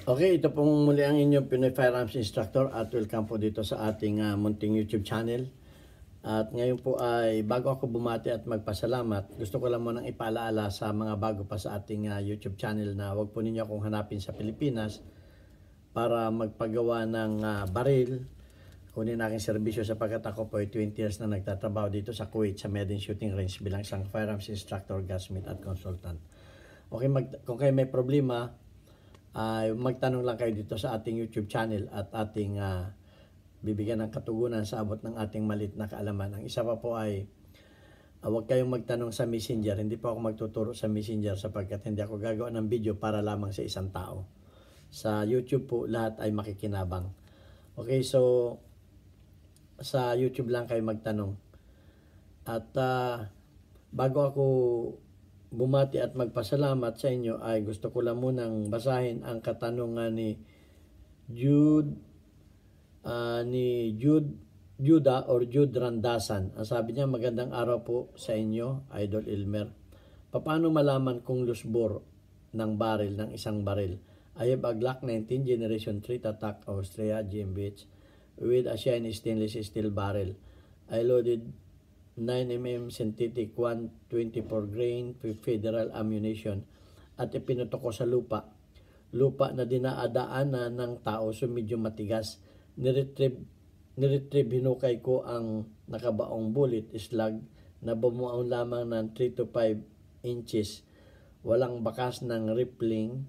Okay, ito pong muli ang inyong Pinoy Firearms Instructor at welcome po dito sa ating munting YouTube channel. At ngayon po ay bago ako bumati at magpasalamat, gusto ko lang munang ipaalaala sa mga bago pa sa ating YouTube channel na huwag po ninyo akong hanapin sa Pilipinas para magpagawa ng baril. Kunin aking serbisyo sapagkat ako po ay 20 years na nagtatrabaho dito sa Kuwait sa Medin Shooting Range bilang isang firearms instructor, gunsmith at consultant. Okay, kung kayo may problema, magtanong lang kayo dito sa ating YouTube channel at ating bibigyan ng katugunan sa abot ng ating malit na kaalaman. Ang isa pa po ay huwag kayong magtanong sa Messenger. Hindi po ako magtuturo sa Messenger sapagkat hindi ako gagawa ng video para lamang sa isang tao. Sa YouTube po lahat ay makikinabang. Okay, so sa YouTube lang kayo magtanong. At bago ako bumati at magpasalamat sa inyo ay gusto ko lang munang basahin ang katanungan ni Juda or Jude Randasan. Ang sabi niya, magandang araw po sa inyo, Idol Elmer. Paano malaman kung lusbor ng baril ng isang baril? I have a Glock 19 Generation 3 Tatak Austria GmbH with a shiny stainless steel barrel. I loaded 9mm synthetic 124 grain federal ammunition at ipinutok ko sa lupa na dinaadaanan ng tao, so medyo matigas. Niretrieve hinukay ko ang nakabaong bullet slug na bumuang lamang ng 3 to 5 inches. Walang bakas ng rippling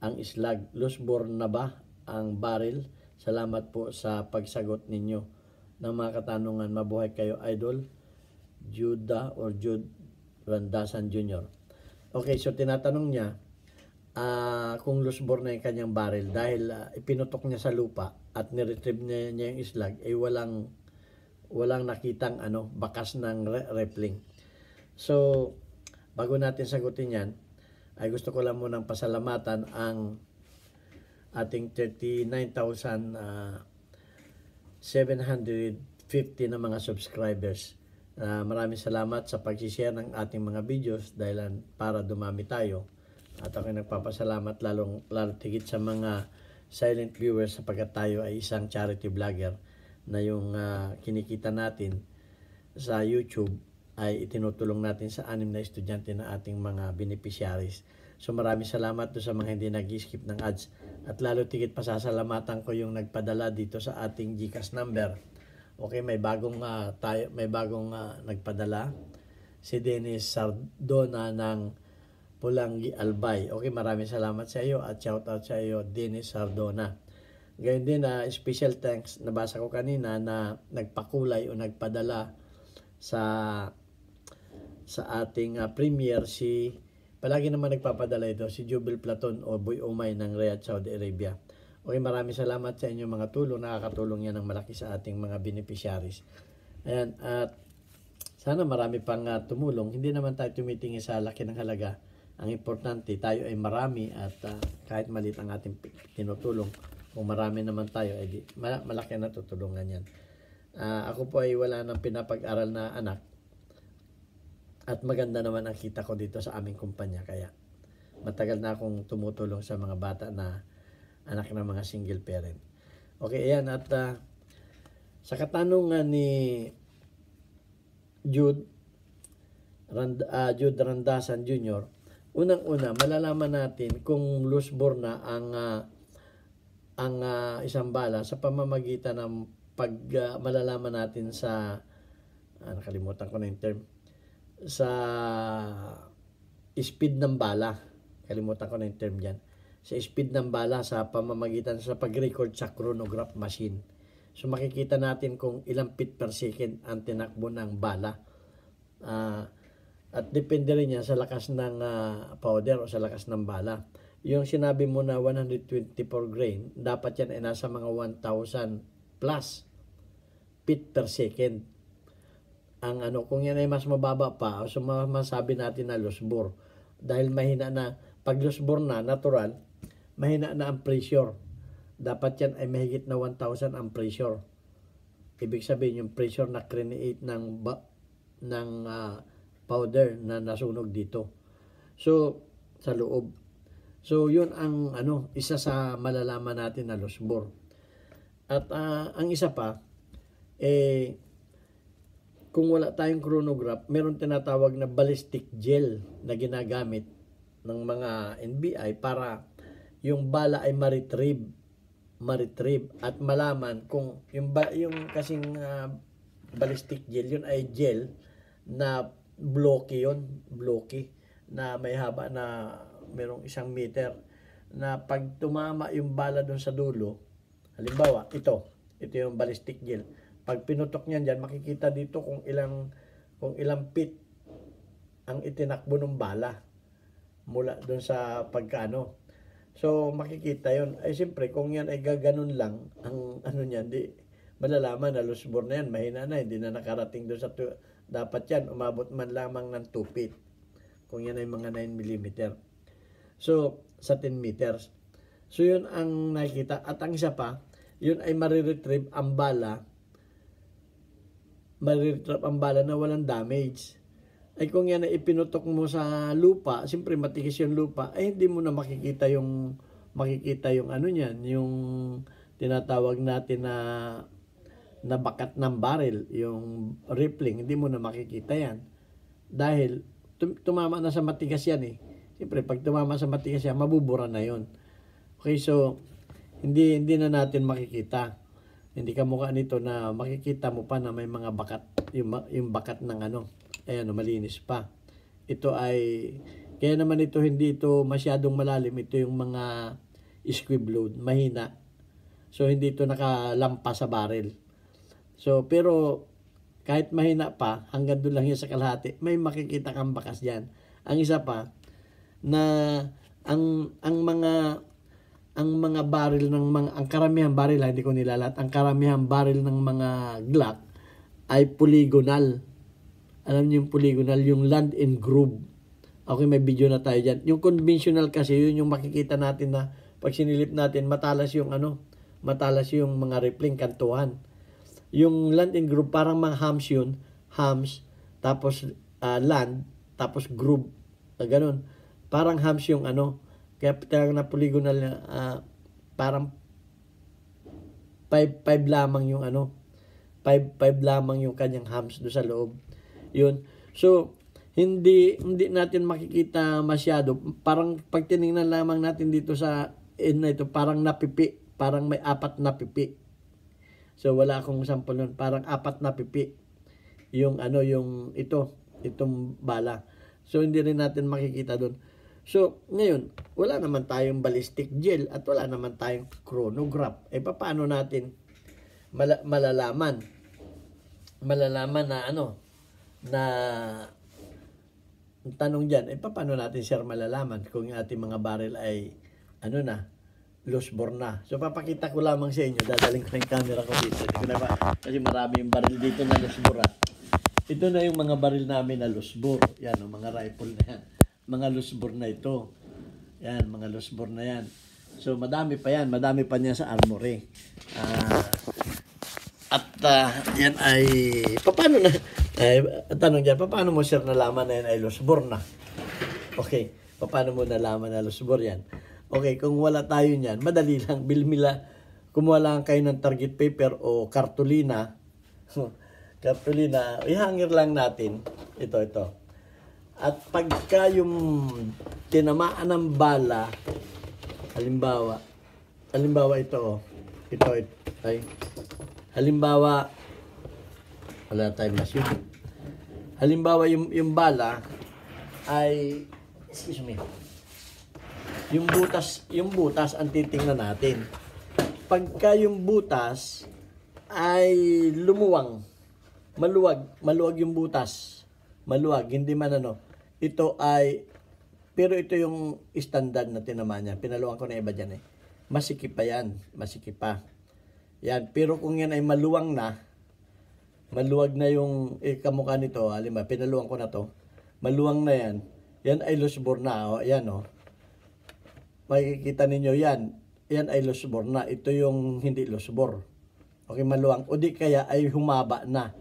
ang slug. Lusbor na ba ang baril? Salamat po sa pagsagot ninyo ng mga katanungan. Mabuhay kayo, Idol Juda or Jude Randasan Jr. Okay, so tinatanong niya kung lusbor na yung kanyang baril dahil ipinutok niya sa lupa at niretrieve niya yung slug, walang nakitang bakas ng rippling. So, bago natin sagutin yan, ay gusto ko lang munang pasalamatan ang ating 39,750 na mga subscribers. Maraming salamat sa pag-share ng ating mga videos dahil para dumami tayo. At ako nagpapasalamat lalo tigit sa mga silent viewers sapagkat tayo ay isang charity vlogger na yung kinikita natin sa YouTube ay itinutulong natin sa 6 na estudyante na ating mga beneficiaries. So maraming salamat do sa mga hindi nag-skip ng ads. At lalo tigit pasasalamatan ko yung nagpadala dito sa ating GCash number. Okay, may bagong nagpadala, si Dennis Sardona ng Pulangi Albay. Okay, maraming salamat sa iyo at shout out sa iyo, Dennis Sardona. Gayon din special thanks, nabasa ko kanina na nagpakulay o nagpadala sa ating premier palagi naman nagpapadala ito, si Jubil Platon o Boy Umay ng Riyadh, Saudi Arabia. Okay, maraming salamat sa inyong mga tulong. Nakakatulong yan ng malaki sa ating mga beneficiaries. Ayan, at sana marami pang tumulong. Hindi naman tayo tumitingin sa laki ng halaga. Ang importante, tayo ay marami at kahit maliit ang ating tinutulong, kung marami naman tayo, ay malaki na tutulungan yan. Ako po ay wala nang pinapag-aral na anak. At maganda naman ang kita ko dito sa aming kumpanya. Kaya matagal na akong tumutulong sa mga bata na anak ng mga single parent. Okay, ayan. At sa katanungan ni Jude Randasan Jr., unang-una, malalaman natin kung lusbor na ang isang bala sa pamamagitan ng malalaman natin sa nakalimutan ko na yung term, sa speed ng bala. Kalimutan ko na yung term dyan. Sa speed ng bala sa pamamagitan sa pag-record sa chronograph machine. So makikita natin kung ilang feet per second ang tinakbo ng bala. At depende rin yan sa lakas ng powder o sa lakas ng bala. Yung sinabi mo na 124 grain, dapat yan ay nasa mga 1,000 plus feet per second. Kung yan ay mas mababa pa, so masabi natin na lusbor. Dahil mahina na, pag lusbor na, natural, mahina na ang pressure. Dapat yan ay mahigit na 1,000 ang pressure. Ibig sabihin yung pressure na create ng powder na nasunog dito. So, sa loob. So, yun ang isa sa malalaman natin na loose bore. At ang isa pa, kung wala tayong chronograph, meron tinatawag na ballistic gel na ginagamit ng mga NBI para yung bala ay ma-retrieve at malaman kung yung kasing ballistic gel, yun ay gel na blocky na may haba na merong 1 meter, na pag tumama yung bala doon sa dulo, halimbawa ito yung ballistic gel, pag pinutok niyan dyan, makikita dito kung ilang feet ang itinakbo ng bala mula doon sa pagkano. So makikita yon. Ay siyempre kung yan ay gaganon lang ang niyan, di malalaman na loose bore na yan, mahina na, hindi na nakarating doon sa dapat yan umabot man lamang ng 2 feet kung yan ay mga 9 mm. So sa 10 meters. So yun ang nakikita. At ang isa pa, yun ay mariretrieve ang bala na walang damage. Ay kung yan ay ipinutok mo sa lupa, siyempre matigas yung lupa, ay hindi mo na makikita yung niyan, yung tinatawag natin na bakat ng barrel, yung rippling, hindi mo na makikita yan. Dahil tumama na sa matigas yan eh. Siyempre pag tumama sa matigas yan, mabubura na yon. Okay, so hindi na natin makikita. Hindi ka mukha nito na makikita mo pa na may mga bakat, yung bakat ng ayan, malinis pa. Ito ay, kaya naman hindi ito masyadong malalim. Ito yung mga squib load, mahina. So, hindi ito nakalampas sa barrel. So, pero, kahit mahina pa, hanggang doon lang yan sa kalahati, may makikita kang bakas dyan. Ang isa pa, na ang mga barrel ang karamihan barrel, hindi ko nilalat, ang karamihan barrel ng mga Glock ay polygonal. Alam niyo yung polygonal, yung land and groove. Okay, may video na tayo dyan. Yung conventional kasi, yun yung makikita natin na pag sinilip natin, matalas yung mga rippling kantuhan. Yung land and groove, parang mga hams yun. Hams, tapos land, tapos groove. Ganun. Parang hams yung kaya talagang na polygonal, parang 5 lamang yung 5 lamang yung kanyang hams do sa loob. Yun. So, hindi natin makikita masyado. Parang pag tinignan lamang natin dito sa ito, parang napipi. Parang may 4 na pipi. So, wala akong sample nun. Parang 4 na pipi. Yung itong bala. So, hindi rin natin makikita doon. So, ngayon, wala naman tayong ballistic gel at wala naman tayong chronograph. Paano natin malalaman na na tanong dyan, paano natin sir malalaman kung yung ating mga barrel ay loose bore na. So papakita ko lamang sa inyo, dadaling ko yung camera ko dito. Kasi marami yung barrel dito na loose bore. Ito na yung mga barrel namin na loose bore. Yan, mga rifle na yan. Mga loose bore na ito. Yan, mga loose bore na yan. So madami pa yan, madami pa niya sa armory. Yan ay, paano na, tanong dyan, paano mo sir nalaman na yan ay loose bore na? Okay, paano mo nalaman na loose bore yan? Okay, kung wala tayo niyan, madali lang, kumuha lang kayo ng target paper o kartulina, ihangir lang natin, ito. At pagka yung tinamaan ng bala, halimbawa ito, halimbawa, wala tayong mas yun. Halimbawa, yung bala ay, excuse me, yung butas ang titingnan natin. Pagka yung butas ay lumuwang, maluwag yung butas. Maluwag, hindi man ito ay, pero ito yung standard na tinamaan niya. Pinaluwang ko na iba dyan Masikip pa yan, masikip pa. Yan, pero kung yan ay maluwag na yung kamukha nito, halimbawa, pinaluwang ko na to, maluwang na yan ay loose bore na, yan makikita ninyo yan ay loose bore na, ito yung hindi loose bore. Okay, maluwang, o di kaya ay humaba na,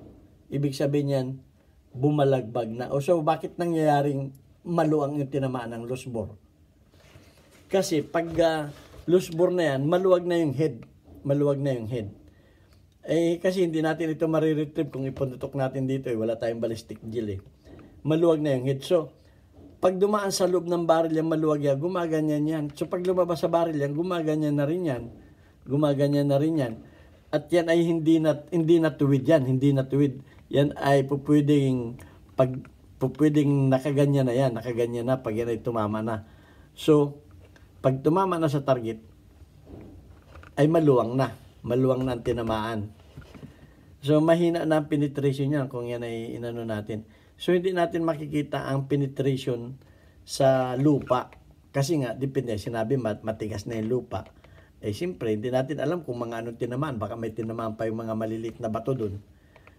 ibig sabihin yan, bumalagbag na. So, bakit nangyayaring maluwang yung tinamaan ng loose bore? Kasi pag loose bore na yan, maluwag na yung head. Maluwag na yung head. Eh, kasi hindi natin ito mariretrieve kung ipuntutok natin dito. Wala tayong ballistic gel eh. Maluwag na yung head. So, pag dumaan sa loob ng baril yan, maluwag yan, gumaganyan yan. So, pag lumabas sa baril yan, gumaganyan na rin yan. Gumaganyan na rin yan. At yan ay hindi na tuwid yan. Hindi na tuwid. Yan ay pupwedeng nakaganyan na yan. Nakaganyan na pag yan ay tumama na. So, pag tumama na sa target, ay maluwang na. Maluwang na ang tinamaan. So, mahina na ang penetration niya kung yan ay inano natin. So, hindi natin makikita ang penetration sa lupa. Kasi nga, depende. Sinabi, matigas na yung lupa. Eh, siyempre, hindi natin alam kung mga anong tinamaan. Baka may tinamaan pa yung mga maliliit na bato dun.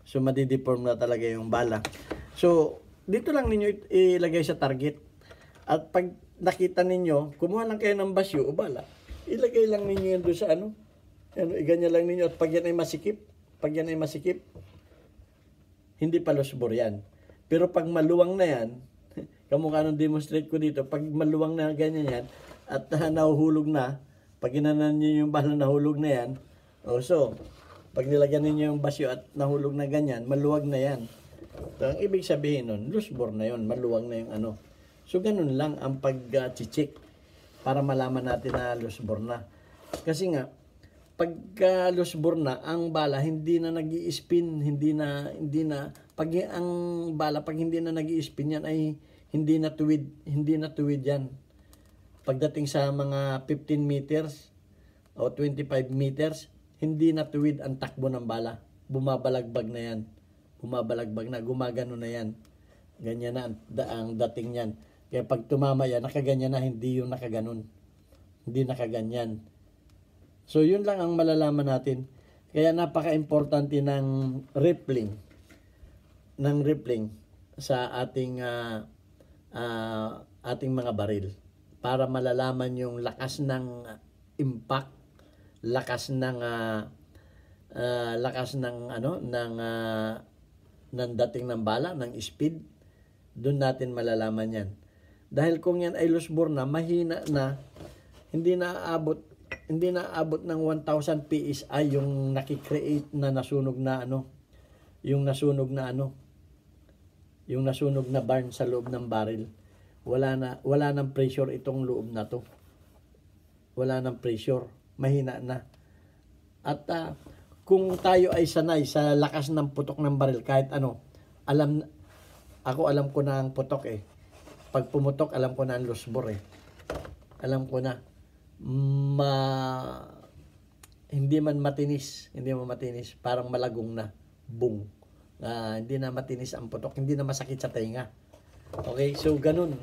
So, madideform na talaga yung bala. So, dito lang ninyo ilagay sa target. At pag nakita ninyo, kumuha lang kayo ng basyo o bala. Ilagay lang ninyo yan doon sa ano. Iganyan lang ninyo. At pag yan ay masikip, hindi pa loose bore yan. Pero pag maluwang na yan, kamukha nung demonstrate ko dito, pag maluwang na ganyan yan, at nahuhulog na, pag ginanan nyo yung bala nahulog na yan, so, pag nilagyan ninyo yung basyo at nahulog na ganyan, maluwag na yan. So, ang ibig sabihin nun, loose bore na yun, maluwag na yung ano. So, ganun lang ang pag-check para malaman natin na loose bore na. Kasi nga, pag loose bore na, ang bala hindi na nag-i-spin, hindi na pag ang bala pag hindi na nag-i-spin yan ay hindi na tuwid yan. Pagdating sa mga 15 meters o 25 meters, hindi na tuwid ang takbo ng bala. Bumabalagbag na yan. Bumabalagbag na, gumagano na yan. Ganyan na ang dating yan. Kaya pag tumama yan, nakaganyan na, hindi yung nakaganon. Hindi nakaganyan. So, yun lang ang malalaman natin. Kaya napaka-importante ng rippling sa ating mga baril para malalaman yung lakas ng impact, lakas ng dating ng bala, ng speed. Doon natin malalaman yan. Dahil kung yan ay loose bore na, mahina na, hindi na aabot ng 1,000 PSI yung nakikreate na nasunog na burn sa loob ng baril. Wala nang pressure itong loob na to. Wala nang pressure, mahina na. At kung tayo ay sanay sa lakas ng putok ng baril, kahit ano, alam ko na ang putok eh. Pag pumutok, alam ko na ang loose bore eh. Alam ko na. Hindi man matinis, parang malagong na. Boom. Hindi na matinis ang putok, hindi na masakit sa tenga. Okay, so ganun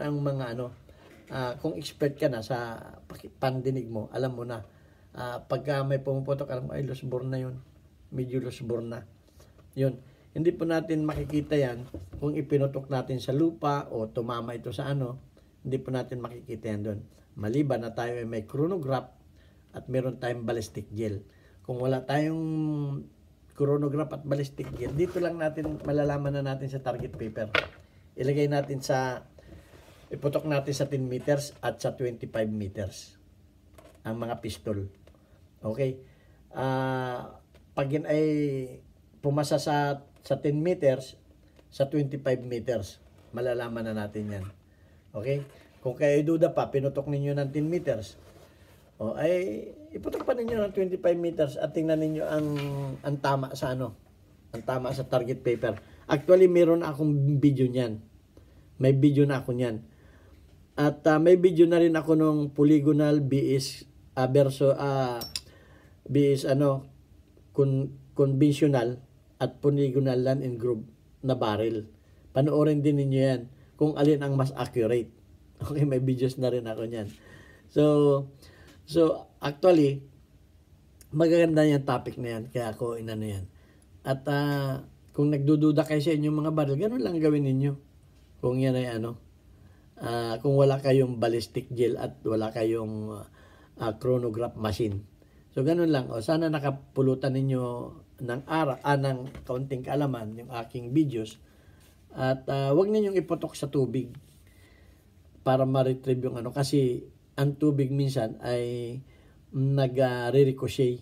ang mga kung expert ka na sa pandinig mo, alam mo na. Pagka may pumuputok, alam mo, ay loose bore na yun. Medyo loose bore na. Yun. Hindi po natin makikita yan kung ipinutok natin sa lupa o tumama ito sa hindi po natin makikita yan doon. Maliban na tayo ay may chronograph at meron tayong ballistic gel. Kung wala tayong chronograph at ballistic gel, dito lang natin malalaman na natin sa target paper. Ilagay natin iputok natin sa 10 meters at sa 25 meters ang mga pistol. Okay? Pag yun ay pumasa sa 10 meters, sa 25 meters, malalaman na natin yan. Okay? Kung kayo duda pa, pinutok ninyo ng 10 meters, ay iputok pa ninyo ng 25 meters at tingnan ninyo ang tama sa ang tama sa target paper. Actually, meron akong video niyan. May video na ako niyan. At may video na rin ako nung polygonal BS conventional at polygonal land and groove na barrel. Panoorin din ninyo yan kung alin ang mas accurate. Okay, may videos na rin ako niyan. So actually, magaganda yung topic na yan. Kaya ako inano yan. At kung nagdududa kayo sa inyong mga baril, ganun lang gawin ninyo. Kung yan ay kung wala kayong ballistic gel at wala kayong chronograph machine. So ganun lang. Sana nakapulutan ninyo ng kaunting kaalaman yung aking videos. At wag ninyong iputok sa tubig para ma-retrieve yung kasi ang tubig minsan ay nag-re-ricochet,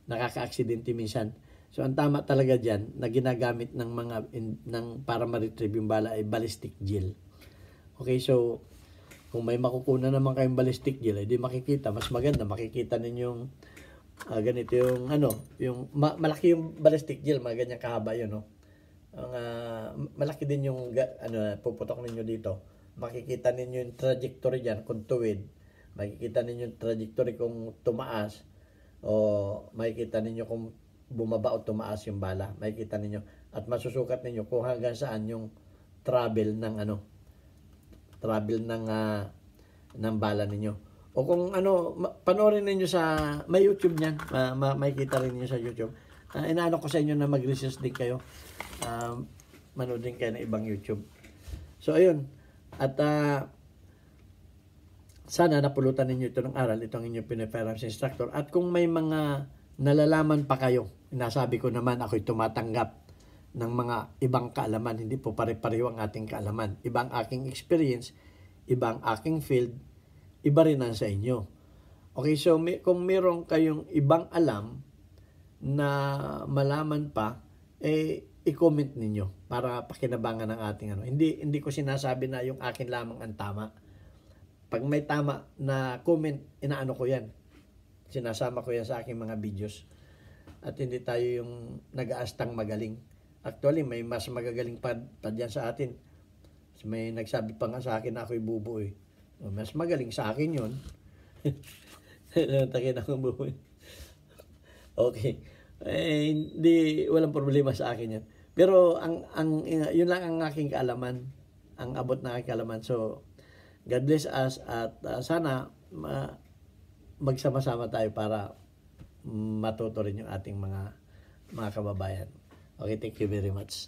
nakaka-aksidente minsan. So ang tama talaga diyan na ginagamit ng para ma-retrieve yung bala ay ballistic gel. Okay, so kung may makukuha naman kayong ballistic gel, ay di makikita, mas maganda makikita ninyong ganito yung yung malaki yung ballistic gel, mga ganyan kahaba yun, no. Ang malaki din yung puputok ninyo dito. Makikita ninyo yung trajectory diyan kung tuwid. Makikita ninyo yung trajectory kung tumaas o makikita ninyo kung bumaba o tumaas yung bala. Makikita ninyo at masusukat ninyo kung hanggang saan yung travel ng bala ninyo. O kung panoorin ninyo sa may YouTube niyan, makikita rin niyo sa YouTube. Inaano ko sa inyo na mag-research din kayo. Manood din kayo ng ibang YouTube. So ayun. At sana napulutan ninyo ito ng aral, itong inyong Pinoy Firearms Instructor. At kung may mga nalalaman pa kayo, nasabi ko naman ako'y tumatanggap ng mga ibang kaalaman. Hindi po pare-pareho ang ating kaalaman. Ibang aking experience, ibang aking field, iba rin ang sa inyo. Okay, so kung meron kayong ibang alam na malaman pa, i-comment ninyo para pakinabangan ng ating Hindi ko sinasabi na yung akin lamang ang tama. Pag may tama na comment, inaano ko yan. Sinasama ko yan sa aking mga videos. At hindi tayo yung nag-aastang magaling. Actually, may mas magagaling pa dyan sa atin. So, may nagsabi pa nga sa akin na ako'y bubo eh. Mas magaling sa akin yun. Takin ako bubo. Okay. Hindi, walang problema sa akin yan. Pero yun lang ang aking kaalaman. Ang abot na aking kaalaman. So, God bless us at sana magsama-sama tayo para matuto rin yung ating mga kababayan. Okay, thank you very much.